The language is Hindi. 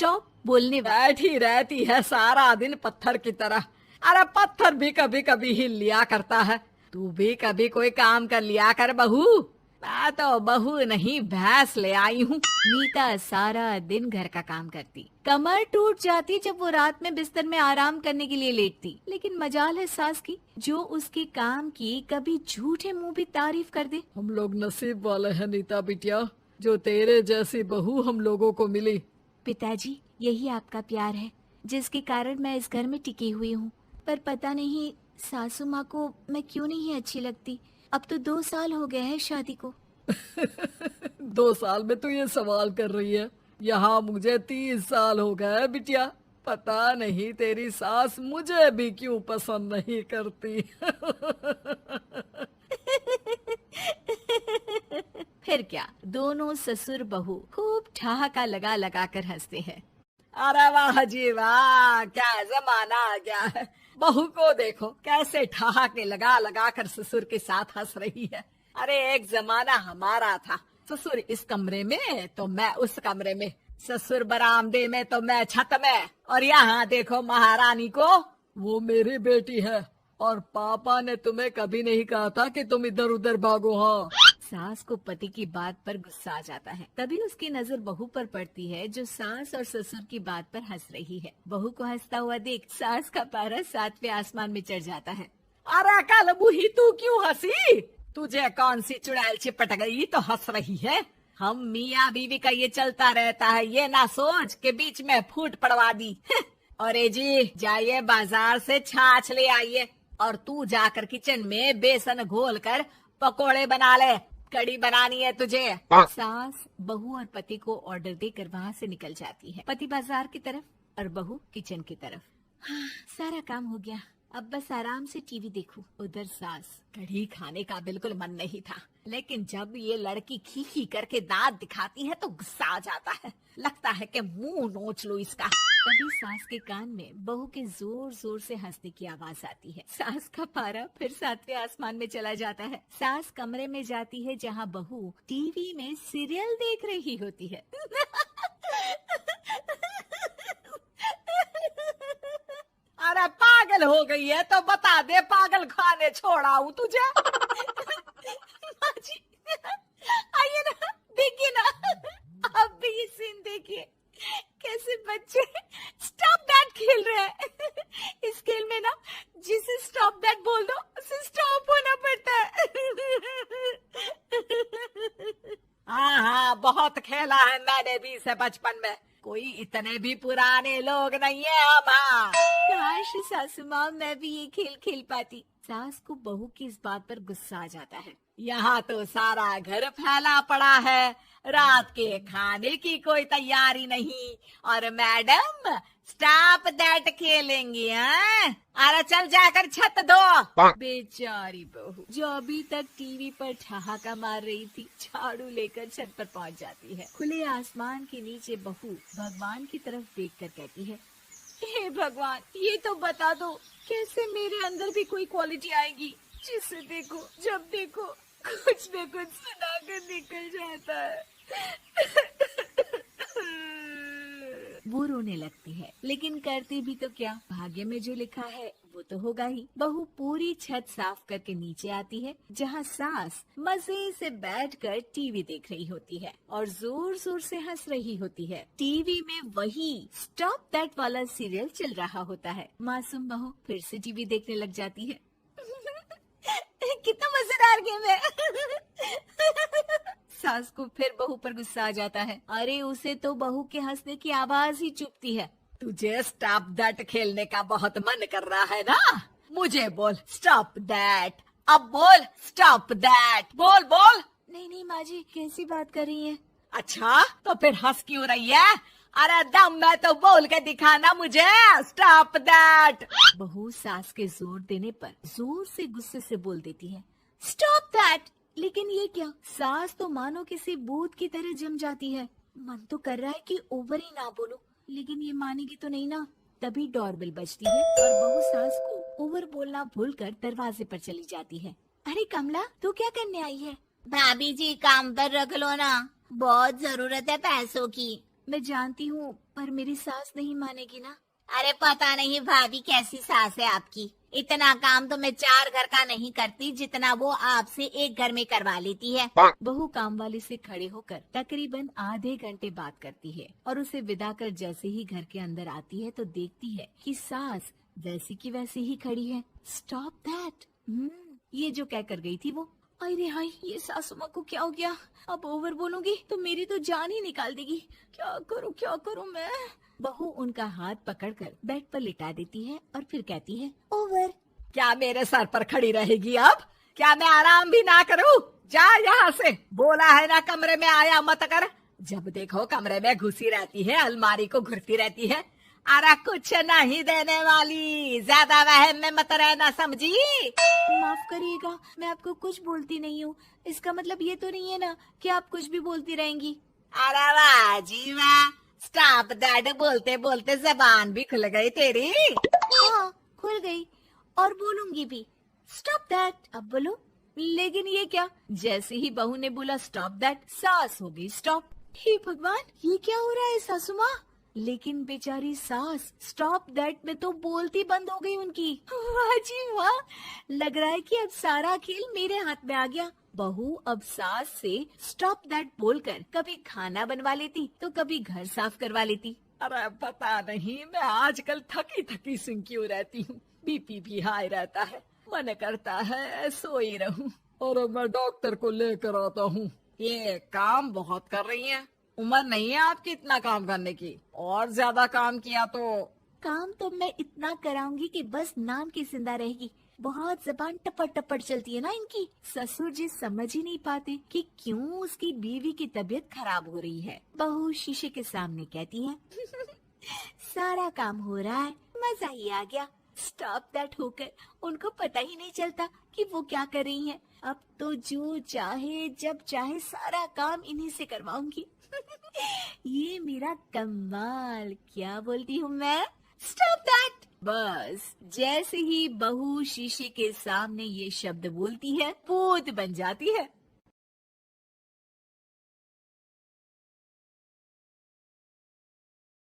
स्टॉप बोलने बैठी रहती है सारा दिन पत्थर की तरह। अरे पत्थर भी कभी कभी हिल लिया करता है, तू भी कभी कोई काम कर लिया कर बहू। मैं तो बहू नहीं भैंस ले आई हूँ। नीता सारा दिन घर का काम करती, कमर टूट जाती जब वो रात में बिस्तर में आराम करने के लिए लेटती। लेकिन मजाल है सास की, जो उसके काम की कभी झूठे मुंह भी तारीफ कर दे। हम लोग नसीब वाले हैं नीता बिटिया, जो तेरे जैसी बहू हम लोगों को मिली। पिताजी, यही आपका प्यार है जिसके कारण मैं इस घर में टिकी हुई हूँ। पर पता नहीं सासू माँ को मैं क्यों नहीं अच्छी लगती। अब तो 2 साल हो गए हैं शादी को। 2 साल में तू ये सवाल कर रही है? यहाँ मुझे 30 साल हो गए बिटिया। पता नहीं तेरी सास मुझे भी क्यों पसंद नहीं करती। फिर क्या, दोनों ससुर बहू खूब ठहाका लगा लगा कर हंसते हैं। अरे वाह जी वाह, क्या जमाना आ गया है। बहू को देखो कैसे ठहाके लगा लगा कर ससुर के साथ हंस रही है। अरे एक जमाना हमारा था, ससुर इस कमरे में तो मैं उस कमरे में, ससुर बरामदे में तो मैं छत में, और यहाँ देखो महारानी को, वो मेरी बेटी है। और पापा ने तुम्हें कभी नहीं कहा था कि तुम इधर उधर भागो। हाँ, सास को पति की बात पर गुस्सा आ जाता है। तभी उसकी नजर बहू पर पड़ती है जो सास और ससुर की बात पर हंस रही है। बहू को हंसता हुआ देख सास का पारा 7वें आसमान में चढ़ जाता है। अरे कल बुही तू क्यों हंसी? तुझे कौन सी चुड़ैल चिपट गई तो हंस रही है? हम मियाँ बीवी का ये चलता रहता है, ये ना सोच के बीच में फूट पड़वा दी। अरे जी जाइए बाजार से छाछ ले आइए, और तू जाकर किचन में बेसन घोल कर पकोड़े बना ले, कड़ी बनानी है तुझे। सास बहू और पति को ऑर्डर देकर वहाँ से निकल जाती है। पति बाजार की तरफ और बहू किचन की तरफ। हाँ, सारा काम हो गया, अब बस आराम से टीवी देखूं। उधर सास, कढ़ी खाने का बिल्कुल मन नहीं था, लेकिन जब ये लड़की खी खी करके दांत दिखाती है तो गुस्सा आ जाता है, लगता है कि मुंह नोच लूं इसका। तभी सास के कान में बहू के जोर जोर से हंसने की आवाज आती है। सास का पारा फिर 7वें आसमान में चला जाता है। सास कमरे में जाती है जहाँ बहू टीवी में सीरियल देख रही होती है। अरे पागल हो गई है तो बता दे, पागल खाने छोड़ाऊं तुझे? माँ जी, आइए ना, देखिए ना, आप भी ये सीन देखिए, कैसे बच्चे स्टॉप दैट खेल रहे हैं। इस खेल में ना जिसे स्टॉप दैट बोल दो उसे स्टॉप होना पड़ता है। हाँ हाँ, बहुत खेला है मैंने भी इसे बचपन में, कोई इतने भी पुराने लोग नहीं है हम। हाँ, काश सासू माँ मैं भी ये खेल खेल पाती। सास को बहू की इस बात पर गुस्सा आ जाता है। यहाँ तो सारा घर फैला पड़ा है, रात के खाने की कोई तैयारी नहीं, और मैडम स्टॉप दैट खेलेंगी। हाँ, अरे चल जाकर छत धो। बेचारी बहू जो अभी तक टीवी पर ठहाका मार रही थी, झाड़ू लेकर छत पर पहुँच जाती है। खुले आसमान के नीचे बहू भगवान की तरफ देखकर कहती है, हे भगवान, ये तो बता दो कैसे मेरे अंदर भी कोई क्वालिटी आएगी जिसे देखो जब देखो कुछ न कुछ सुनाकर निकल जाता है। वो रोने लगती है, लेकिन करती भी तो क्या, भाग्य में जो लिखा है वो तो होगा ही। बहू पूरी छत साफ करके नीचे आती है जहाँ सास मजे से बैठकर टीवी देख रही होती है और जोर जोर से हंस रही होती है। टीवी में वही स्टॉप दैट वाला सीरियल चल रहा होता है। मासूम बहू फिर से टीवी देखने लग जाती है। कितना मजेदार गेम है। सास को फिर बहू पर गुस्सा आ जाता है। अरे उसे तो बहू के हंसने की आवाज ही चुभती है। तुझे स्टॉप दैट खेलने का बहुत मन कर रहा है ना? मुझे बोल स्टॉप दैट, अब बोल स्टॉप दैट, बोल बोल। नहीं नहीं माँ जी, कैसी बात कर रही हैं? अच्छा तो फिर हंस क्यों रही है? अरे दम में तो बोल के दिखाना मुझे स्टॉप दैट। बहू सास के जोर देने पर जोर से गुस्से से बोल देती है, स्टॉप दैट। लेकिन ये क्या, सास तो मानो किसी भूत की तरह जम जाती है। मन तो कर रहा है कि ओवर ही ना बोलूं, लेकिन ये मानेगी तो नहीं ना। तभी डोरबेल बजती है और बहू सास को ओवर बोलना भूलकर दरवाजे पर चली जाती है। अरे कमला, तू क्या करने आई है? भाभी जी काम पर रख लो ना, बहुत जरूरत है पैसों की। मैं जानती हूँ, पर मेरी सास नहीं मानेगी ना। अरे पता नहीं भाभी कैसी सास है आपकी। इतना काम तो मैं 4 घर का नहीं करती जितना वो आपसे एक घर में करवा लेती है। बहू काम वाली से खड़े होकर तकरीबन आधे घंटे बात करती है और उसे विदा कर जैसे ही घर के अंदर आती है तो देखती है कि सास वैसी की वैसी ही खड़ी है। Stop that. ये जो कह कर गई थी वो। अरे हाय, ये सासू माँ को क्या हो गया? अब ओवर बोलूंगी तो मेरी तो जान ही निकाल देगी। क्या करूँ मैं? बहू उनका हाथ पकड़कर बेड पर लिटा देती है और फिर कहती है, ओवर। क्या मेरे सर पर खड़ी रहेगी अब? क्या मैं आराम भी ना करूं? जा यहाँ से। बोला है ना कमरे में आया मत कर। जब देखो कमरे में घुसी रहती है, अलमारी को घुरती रहती है। अरे कुछ नहीं देने वाली, ज्यादा वहम में मत रहना, समझी? माफ करिएगा, मैं आपको कुछ बोलती नहीं हूँ। इसका मतलब ये तो नहीं है ना कि आप कुछ भी बोलती रहेंगी। अरे वाह जी वाह, स्टॉप दैट बोलते बोलते जबान भी खुल गई तेरी। हाँ, खुल गई और बोलूंगी भी। Stop that. अब बोलो। लेकिन ये क्या? जैसे ही बहू ने बोला स्टॉप दैट, सास हो गई स्टॉप। हे भगवान, ये क्या हो रहा है सासू माँ? लेकिन बेचारी सास स्टॉप दैट में तो बोलती बंद हो गई उनकी। वाह जी वाह, लग रहा है कि अब सारा खेल मेरे हाथ में आ गया। बहू अब सास से स्टॉप दैट बोलकर कभी खाना बनवा लेती तो कभी घर साफ करवा लेती। अरे पता नहीं, मैं आजकल थकी थकी सी क्यों रहती हूँ। बीपी भी हाई रहता है, मन करता है सोई रहूं। और मैं डॉक्टर को लेकर आता हूँ। ये काम बहुत कर रही हैं। उम्र नहीं है आपकी इतना काम करने की, और ज्यादा काम किया तो। काम तो मैं इतना कराऊंगी कि बस नाम की जिंदा रहेगी। बहुत जबान टपट टपट चलती है ना इनकी। ससुर जी समझ ही नहीं पाते कि क्यों उसकी बीवी की तबीयत खराब हो रही है। बहू शीशे के सामने कहती है, सारा काम हो रहा है, मजा ही आ गया। स्टॉप दैट होकर उनको पता ही नहीं चलता कि वो क्या कर रही हैं। अब तो जो चाहे जब चाहे सारा काम इन्हीं से करवाऊंगी। ये मेरा कमाल। क्या बोलती हूँ मैं? Stop that. बस जैसे ही बहू शीशे के सामने ये शब्द बोलती है, भूत बन जाती है।